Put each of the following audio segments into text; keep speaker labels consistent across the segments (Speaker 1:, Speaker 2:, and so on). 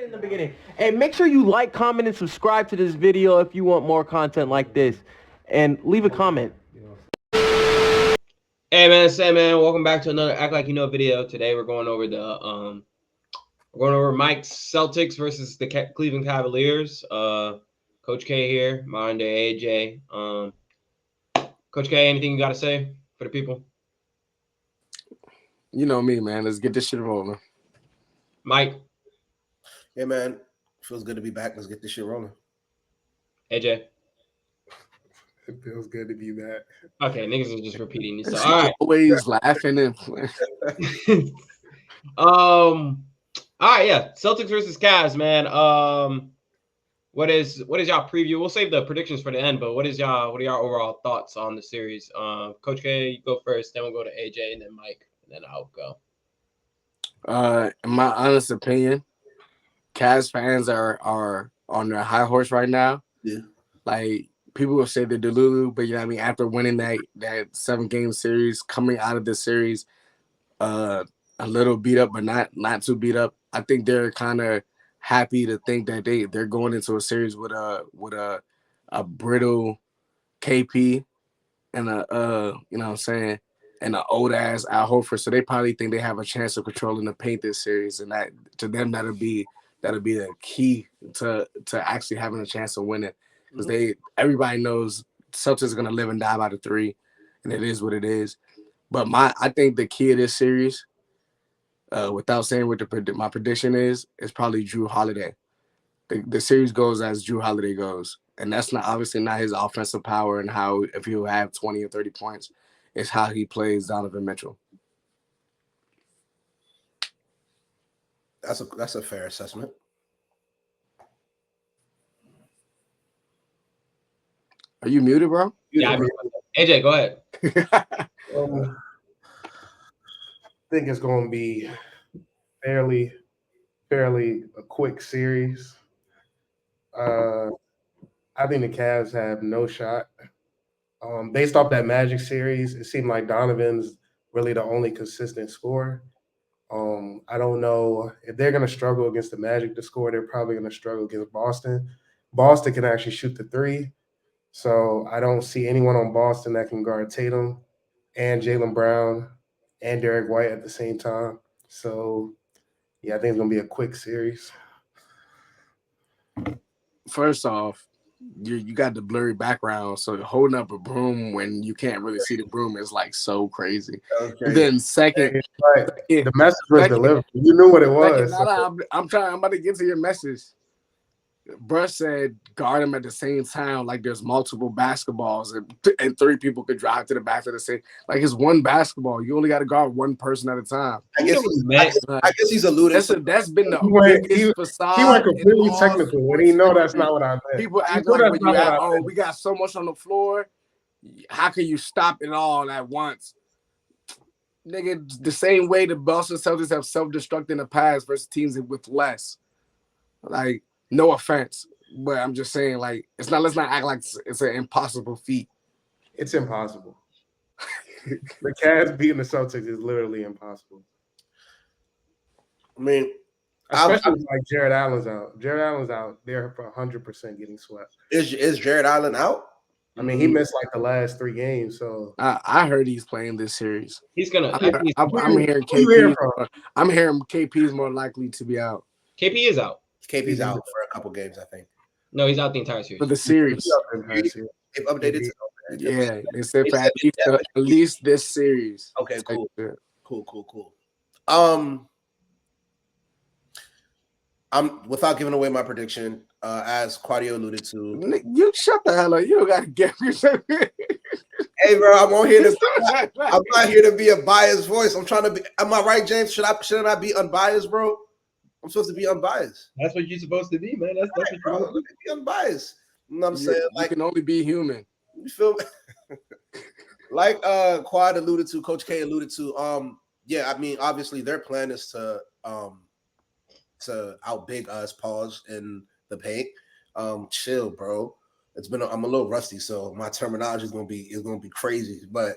Speaker 1: it in the beginning. And make sure you like, comment, and subscribe to this video if you want more content like this. And leave a comment.
Speaker 2: Hey man, Sam man, welcome back to another Act Like You Know video. Today we're going over Mike's Celtics versus the Cleveland Cavaliers. Coach K here, Modernday AJ. Coach K, anything you got to say for the people?
Speaker 3: You know me, man. Let's get this shit rolling.
Speaker 2: Mike.
Speaker 4: Yeah, man. Feels good to be back. Let's get this shit rolling.
Speaker 2: AJ.
Speaker 3: It feels good to be back.
Speaker 2: Okay, niggas are just repeating this. So, all right.
Speaker 3: Always laughing and
Speaker 2: all right, yeah. Celtics versus Cavs, man. What is y'all preview? We'll save the predictions for the end, but what are y'all overall thoughts on the series? Coach K, you go first, then we'll go to AJ and then Mike, and then I'll go.
Speaker 3: In my honest opinion, Cavs fans are on their high horse right now.
Speaker 4: Yeah.
Speaker 3: Like, people will say they're delulu, but you know what I mean, after winning that 7-game series, coming out of this series a little beat up, but not too beat up. I think they're kind of happy to think that they're going into a series with a brittle KP and a you know what I'm saying, and an old ass Al Horford. So they probably think they have a chance of controlling the paint this series, and that to them that'll be the key to actually having a chance of winning. Because everybody knows Celtics are gonna live and die by the 3, and it is what it is. But I think the key of this series, without saying what my prediction is probably Drew Holiday. The series goes as Drew Holiday goes, and that's obviously not his offensive power and how if he'll have 20 or 30 points. It's how he plays Donovan Mitchell.
Speaker 4: That's a fair assessment.
Speaker 3: Are you muted, bro?
Speaker 2: Yeah, AJ, go ahead.
Speaker 5: I think it's going to be fairly a quick series. I think the Cavs have no shot. Based off that Magic series, it seemed like Donovan's really the only consistent scorer. I don't know if they're going to struggle against the Magic to score. They're probably going to struggle against Boston. Boston can actually shoot the 3. So I don't see anyone on Boston that can guard Tatum and Jaylen Brown and Derek White at the same time. So, yeah, I think it's going to be a quick series.
Speaker 3: First off, you got the blurry background, so holding up a broom when you can't really see the broom is like so crazy. Okay. Then second,
Speaker 5: the message was delivered. You knew what it was.
Speaker 3: I'm about to get to your message. Brush said guard him at the same time, like there's multiple basketballs and 3 people could drive to the back of the same. Like it's one basketball. You only got to guard one person at a time.
Speaker 4: I guess he's alluding.
Speaker 3: That's been the
Speaker 5: biggest facade. He went completely technical when he know that's not what I meant.
Speaker 3: People act like we got so much on the floor. How can you stop it all at once? Nigga, the same way the Boston Celtics have self-destructed in the past versus teams with less. Like, no offense, but I'm just saying, like, let's not act like it's an impossible feat.
Speaker 5: It's impossible. The Cavs beating the Celtics is literally impossible.
Speaker 4: I mean,
Speaker 5: especially like Jared Allen's out. Jared Allen's out. They're for 100% getting swept.
Speaker 4: Is Jared Allen out?
Speaker 5: I mean, he missed like the last 3 games. So
Speaker 3: I heard he's playing this series.
Speaker 2: He's gonna.
Speaker 3: I'm hearing KP. I'm hearing KP is more likely to be out.
Speaker 2: KP is out.
Speaker 4: KP's out for a couple games, I think.
Speaker 2: No, he's out the entire series.
Speaker 3: For the series.
Speaker 4: They've updated it.
Speaker 3: Yeah, they said for at least this series.
Speaker 4: Okay, cool. Cool. Without giving away my prediction, as Quadio alluded to.
Speaker 3: You shut the hell up. You don't gotta get yourself.
Speaker 4: Hey, bro, I'm on here I'm not here to be a biased voice. I'm trying to be. Am I right, James? Shouldn't I be unbiased, bro? I'm supposed to be unbiased.
Speaker 2: That's what you're supposed to be, man. That's
Speaker 4: right, what you're be unbiased. You know what I'm saying?
Speaker 3: Like, you can only be human.
Speaker 4: You feel me? Like Quad alluded to, Coach K alluded to. Yeah, I mean, obviously their plan is to outbig us, pause in the paint. Chill, bro. I'm a little rusty, so my terminology is gonna be crazy. But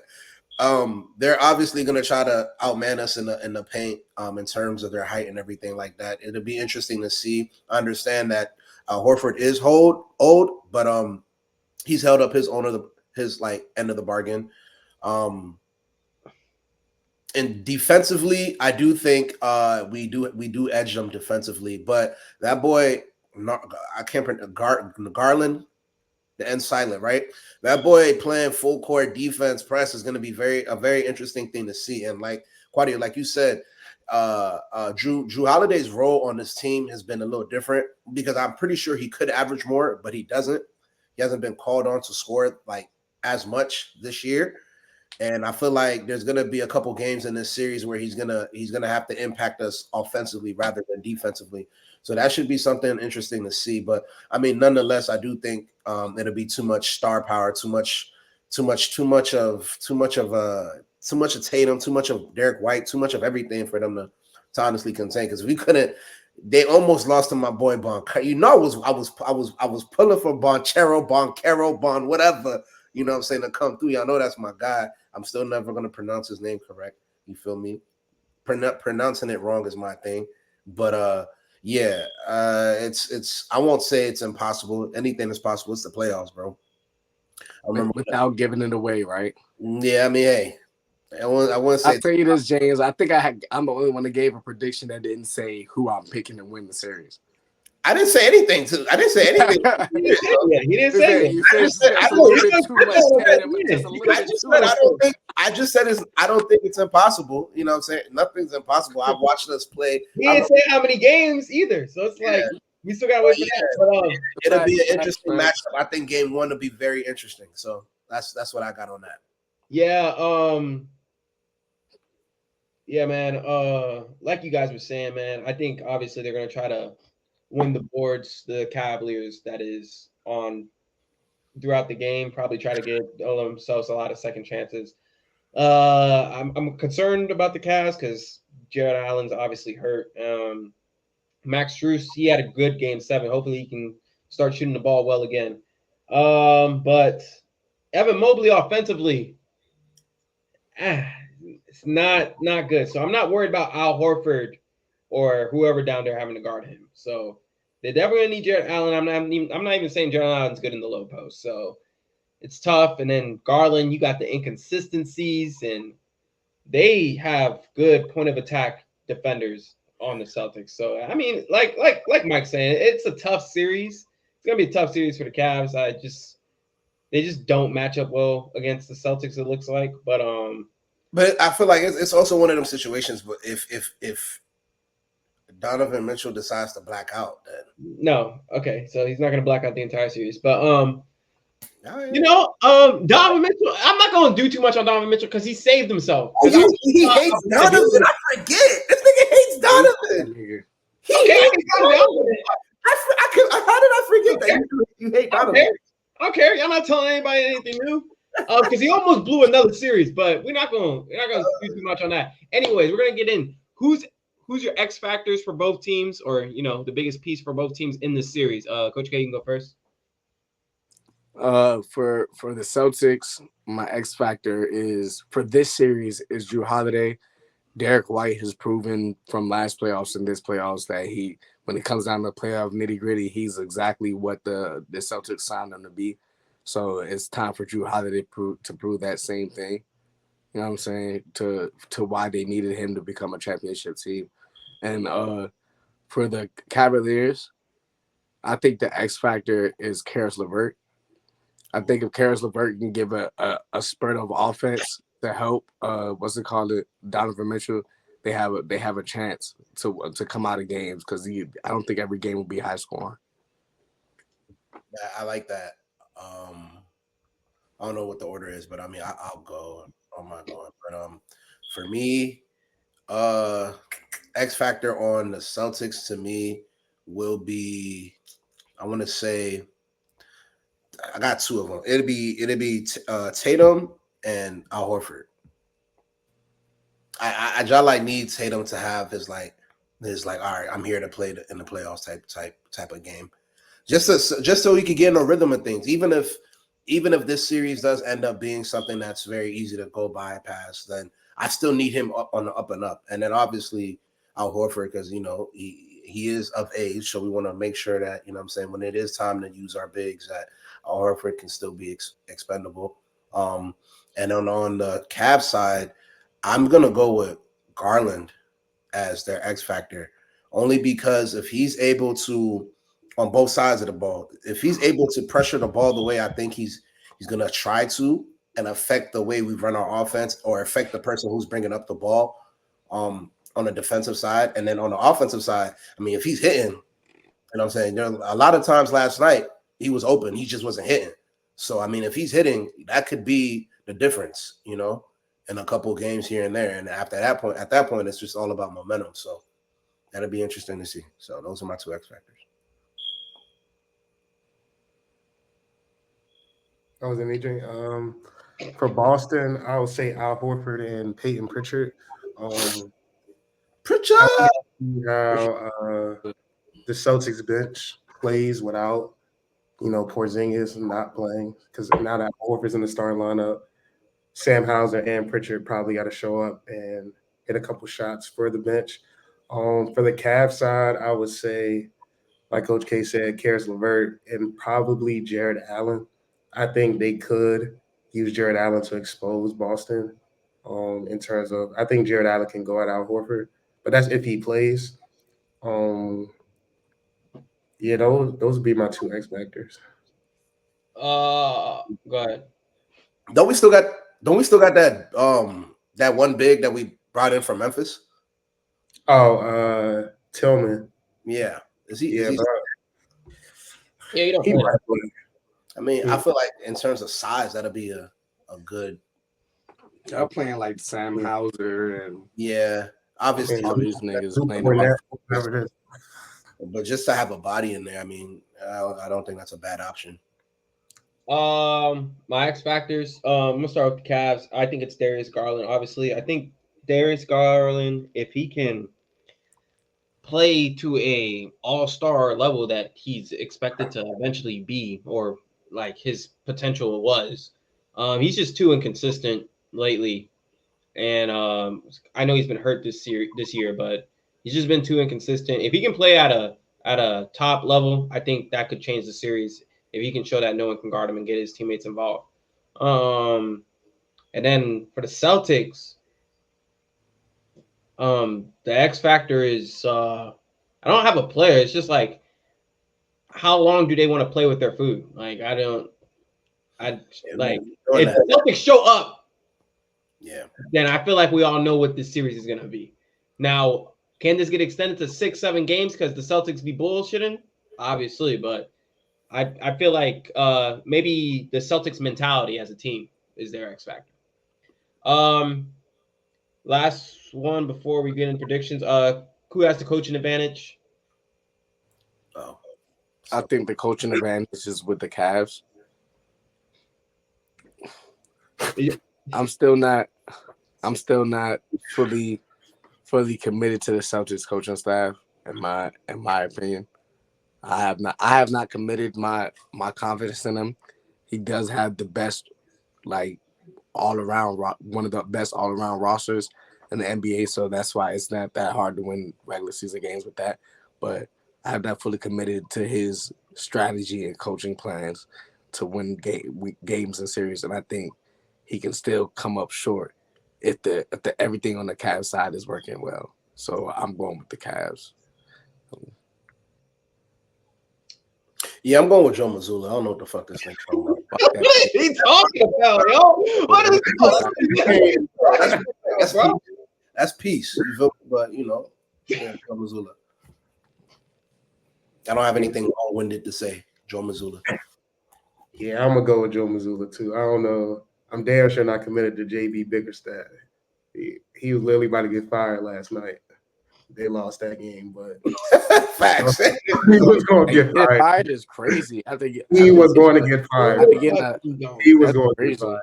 Speaker 4: They're obviously going to try to outman us in the paint in terms of their height and everything like that. It'll be interesting to see. I understand that Horford is old, but he's held up his end of the bargain. And defensively, I do think we do edge them defensively, but that boy, I can't pronounce Garland, the end silent, right? That boy playing full court defense press is going to be a very interesting thing to see. And like Quadio, like you said, Drew Holiday's role on this team has been a little different because I'm pretty sure he could average more, but he doesn't. He hasn't been called on to score like as much this year. And I feel like there's going to be a couple games in this series where he's gonna have to impact us offensively rather than defensively. So that should be something interesting to see. But I mean, nonetheless, I do think it'll be too much star power, too much of Tatum, too much of Derek White, too much of everything for them to honestly contain. Because we couldn't. They almost lost to my boy Bon. You know, I was pulling for Boncaro, whatever. You know what I'm saying, to come through. Y'all know that's my guy. I'm still never going to pronounce his name correct. You feel me? Pronouncing it wrong is my thing. But, it's I won't say it's impossible. Anything is possible. It's the playoffs, bro. I remember
Speaker 3: without giving it away, right?
Speaker 4: Yeah, I mean, hey. I want to say.
Speaker 3: I'll tell you this, James. I think I'm the only one that gave a prediction that didn't say who I'm picking to win the series.
Speaker 4: I didn't say anything. I didn't say anything.
Speaker 2: He didn't say it.
Speaker 4: I just said I don't think it's impossible. You know what I'm saying? Nothing's impossible. I've watched us play.
Speaker 2: He didn't say how many games either. So it's like we still got to wait for that.
Speaker 4: It'll be an interesting matchup. I think game one will be very interesting. So that's what I got on that.
Speaker 2: Yeah. Yeah, man. Like you guys were saying, man, I think obviously they're going to try to win the boards, the Cavaliers, that is, on throughout the game, probably try to get themselves a lot of second chances. I'm concerned about the Cavs because Jared Allen's obviously hurt. Max Strus, he had a good game 7. Hopefully he can start shooting the ball well again. But Evan Mobley offensively, it's not good. So I'm not worried about Al Horford or whoever down there having to guard him. So they're definitely gonna need Jared Allen. I'm not even saying Jared Allen's good in the low post. So it's tough. And then Garland, you got the inconsistencies, and they have good point of attack defenders on the Celtics. So I mean, like Mike's saying, it's a tough series. It's gonna be a tough series for the Cavs. They just don't match up well against the Celtics, it looks like. But
Speaker 4: I feel like it's also one of them situations. But if Donovan Mitchell decides to black out, then
Speaker 2: no, okay, so he's not gonna black out the entire series. But Donovan Mitchell, I'm not gonna do too much on Donovan Mitchell because he saved himself.
Speaker 4: He hates Donovan. I forget. This nigga hates Donovan. How did I forget that you hate Donovan?
Speaker 2: I don't care. I'm not telling anybody anything new. Because he almost blew another series, but we're not gonna do too much on that. Anyways, we're gonna get in who's your X factors for both teams, or the biggest piece for both teams in this series. Coach K, you can go first.
Speaker 3: For the Celtics, my X factor is for this series is Drew Holiday. Derek White has proven from last playoffs and this playoffs that when it comes down to playoff nitty gritty, he's exactly what the Celtics signed him to be. So it's time for Drew Holiday to prove that same thing. You know what I'm saying? To why they needed him to become a championship team. And for the Cavaliers, I think the X factor is Karis LeVert. I think if Karis LeVert can give a spurt of offense to help Donovan Mitchell, they have a chance to come out of games because I don't think every game will be high scoring.
Speaker 4: I like that. I don't know what the order is, but I mean, I'll go. I'm not going. But for me, X factor on the Celtics to me will be, I want to say, I got 2 of them. It'll be Tatum and Al Horford. I need Tatum to have his all right, I'm here to play in the playoffs type of game, just so he could get in a rhythm of things. Even if even if this series does end up being something that's very easy to go bypass, then I still need him up on the up and up. And then obviously Al Horford, because he is of age, so we want to make sure that what I'm saying, when it is time to use our bigs, that Al Horford can still be expendable. And then on the Cavs side, I'm gonna go with Garland as their X factor, only because if he's able to, on both sides of the ball, if he's able to pressure the ball the way I think he's gonna try to, and affect the way we run our offense, or affect the person who's bringing up the ball, on the defensive side, and then on the offensive side, I mean, if he's hitting, I'm saying, there a lot of times last night he was open, he just wasn't hitting. So I mean, if he's hitting, that could be the difference, in a couple of games here and there. And at that point, it's just all about momentum. So that'll be interesting to see. So those are my two X factors.
Speaker 5: That was amazing. For Boston, I would say Al Horford and Peyton Pritchard.
Speaker 4: Pritchard!
Speaker 5: I see how the Celtics bench plays without, Porzingis not playing, because now that Horford's in the starting lineup, Sam Hauser and Pritchard probably got to show up and hit a couple shots for the bench. For the Cavs side, I would say, like Coach K said, Karis LeVert and probably Jared Allen. I think they could use Jared Allen to expose Boston. In terms of, I think Jared Allen can go at Al Horford, but that's if he plays. Yeah, those would be my two X factors.
Speaker 2: Go ahead.
Speaker 4: Don't we still got that that one big that we brought in from Memphis?
Speaker 5: Oh, Tillman.
Speaker 4: Yeah. Is he?
Speaker 5: Yeah,
Speaker 2: Yeah, you don't play.
Speaker 4: I mean, I feel like in terms of size, that'll be a good.
Speaker 3: Y'all playing like Sam Hauser and
Speaker 4: obviously
Speaker 3: all these niggas playing.
Speaker 5: whatever it is.
Speaker 4: But just to have a body in there, I mean, I don't think that's a bad option.
Speaker 2: My X factors. I'm gonna start with the Cavs. I think it's Darius Garland. Obviously, I think Darius Garland, if he can play to a all-star level that he's expected to eventually be, or like his potential was, he's just too inconsistent lately. And I know he's been hurt this year, but he's just been too inconsistent. If he can play at a top level, I think that could change the series. If he can show that no one can guard him and get his teammates involved. And then for the Celtics, the X factor is I don't have a player. It's just like, how long do they want to play with their food? Like, if the Celtics show up, then I feel like we all know what this series is gonna be. Now, can this get extended to 6-7 games because the Celtics be bullshitting? Obviously, but I feel like maybe the Celtics mentality as a team is their X factor. Last one before we get in predictions. Who has the coaching advantage?
Speaker 3: I think the coaching advantage is with the Cavs. I'm still not fully committed to the Celtics coaching staff, in my opinion. I have not committed my confidence in him. He does have the best, like, one of the best all around rosters in the NBA, so that's why it's not that hard to win regular season games with that. But I have not fully committed to his strategy and coaching plans to win games and series, and I think he can still come up short if the everything on the Cavs side is working well. So I'm going with the Cavs.
Speaker 4: Yeah, I'm going with Joe Mazzulla. I don't know what the fuck this thing's talking about.
Speaker 2: What is he talking about, yo? What is he talking about?
Speaker 4: That's peace. You feel me? But Joe Mazzulla. I don't have anything long-winded to say. Joe Mazzulla.
Speaker 5: Yeah, I'm gonna go with Joe Mazzulla too. I don't know. I'm damn sure not committed to JB Bickerstaff. He was literally about to get fired last night. They lost that game, but
Speaker 4: facts.
Speaker 5: He was going to get fired.
Speaker 3: Fired is crazy.
Speaker 5: He was going to get fired. He was going to get fired.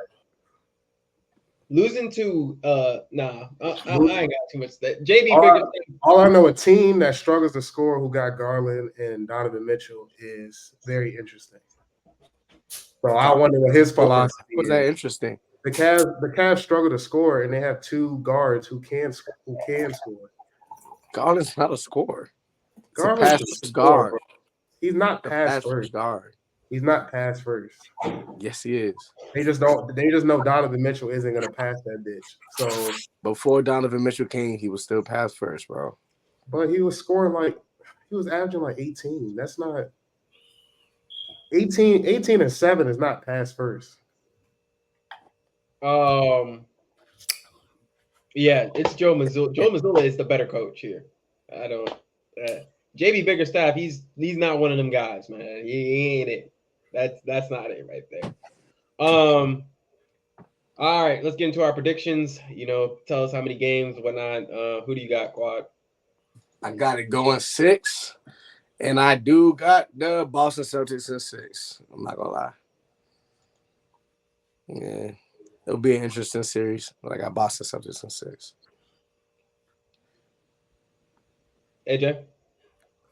Speaker 2: Losing to I ain't got too much that JB Bickerstaff.
Speaker 5: All I know, a team that struggles to score who got Garland and Donovan Mitchell is very interesting. So I wonder what his philosophy
Speaker 3: Was that
Speaker 5: is.
Speaker 3: interesting?
Speaker 5: The Cavs struggle to score, and they have two guards who can score.
Speaker 3: Garland's not a scorer. It's a
Speaker 5: Garland's
Speaker 3: pass
Speaker 5: a
Speaker 3: first
Speaker 5: scorer,
Speaker 3: guard.
Speaker 5: bro. He's not
Speaker 3: A
Speaker 5: pass
Speaker 3: pass
Speaker 5: first.
Speaker 3: first guard.
Speaker 5: He's not pass first.
Speaker 3: Yes, he is.
Speaker 5: They just know Donovan Mitchell isn't gonna pass that bitch. So,
Speaker 3: Before Donovan Mitchell came, he was still pass first, bro.
Speaker 5: but he was scoring he was averaging 18. That's not 18 and 7 is not pass first.
Speaker 2: Yeah, it's Joe Mazzulla. Joe Mazzulla is the better coach here. I don't. JB Biggerstaff, he's not one of them guys, man. He ain't it. That's not it right there. All right, let's get into our predictions. Tell us how many games, whatnot. Who do you got, Quad?
Speaker 3: I got it going 6, and I do got the Boston Celtics in 6. I'm not gonna lie. Yeah, it'll be an interesting series. But I got Boston Celtics in 6.
Speaker 2: AJ?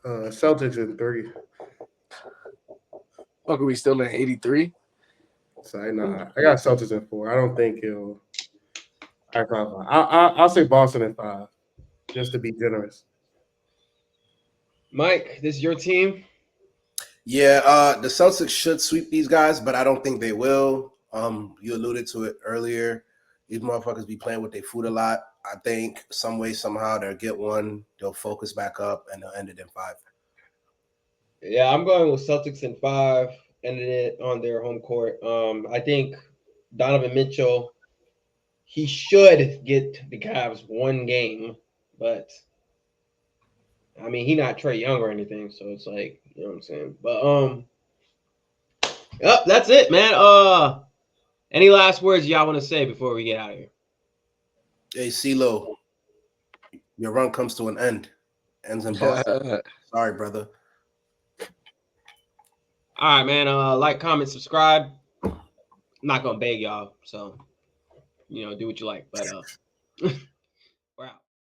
Speaker 5: Celtics in 3.
Speaker 3: Fuck, are we still in 83?
Speaker 5: So nah, I got Celtics in 4. I don't think he'll. I'll say Boston in 5, just to be generous.
Speaker 2: Mike, this is your team.
Speaker 4: Yeah, the Celtics should sweep these guys, but I don't think they will. You alluded to it earlier. These motherfuckers be playing with their food a lot. I think some way, somehow, they'll get one, they'll focus back up, and they'll end it in 5.
Speaker 2: Yeah, I'm going with Celtics in 5, ended it on their home court. I think Donovan Mitchell, he should get the Cavs one game, but I mean, he not Trae Young or anything, so it's like, you know what I'm saying? But yep, that's it, man. Any last words y'all want to say before we get out of here?
Speaker 4: Hey, CeeLo, your run comes to an end. Ends in Boston. Sorry, brother.
Speaker 2: All right, man. Like, comment, subscribe. I'm not gonna beg y'all, so do what you like. But we're out.